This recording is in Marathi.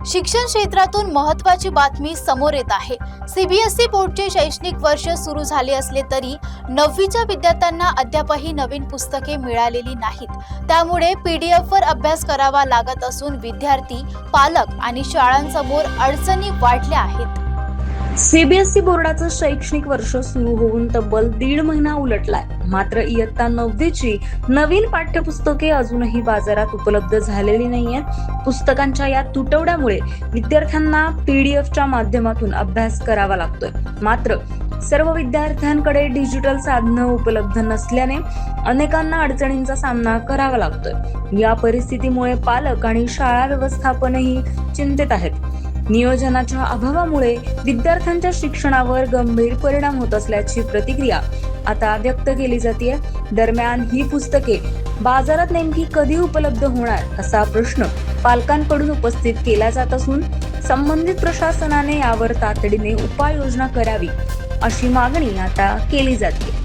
शिक्षण क्षेत्रातून महत्त्वाची बातमी समोर येत आहे। सीबीएसई बोर्डचे शैक्षणिक वर्ष सुरू झाले असले तरी 9वीच्या विद्यार्थ्यांना अद्यापही नवीन पुस्तके मिळालेली नाहीत। त्यामुळे पीडीएफवर अभ्यास करावा लागत असून विद्यार्थी, पालक आणि शाळांसमोर अडचणी वाढल्या आहेत। सीबीएसई बोर्डाचं शैक्षणिक वर्ष सुरू होऊन तब्बल 1.5 महिना उलटलाय। मात्र इयत्ता 9वीची नवीन पाठ्यपुस्तके अजूनही बाजारात उपलब्ध झालेली नाहीयेत। पुस्तकांच्या या तुटवड्यामुळे विद्यार्थ्यांना पीडीएफच्या माध्यमातून अभ्यास करावा लागतोय। मात्र सर्व विद्यार्थ्यांकडे डिजिटल साधनं उपलब्ध नसल्याने अनेकांना अडचणींचा सामना करावा लागतोय। या परिस्थितीमुळे पालक आणि शाळा व्यवस्थापनही चिंतित आहेत। नियोजनाच्या अभावामुळे विद्यार्थ्यांच्या शिक्षणावर गंभीर परिणाम होत असल्याची प्रतिक्रिया आता व्यक्त केली जाते। दरम्यान ही पुस्तके बाजारात नेमकी कधी उपलब्ध होणार असा प्रश्न पालकांकडून उपस्थित केला जात असून संबंधित प्रशासनाने यावर तातडीने उपाययोजना करावी अशी मागणी आता केली जाते।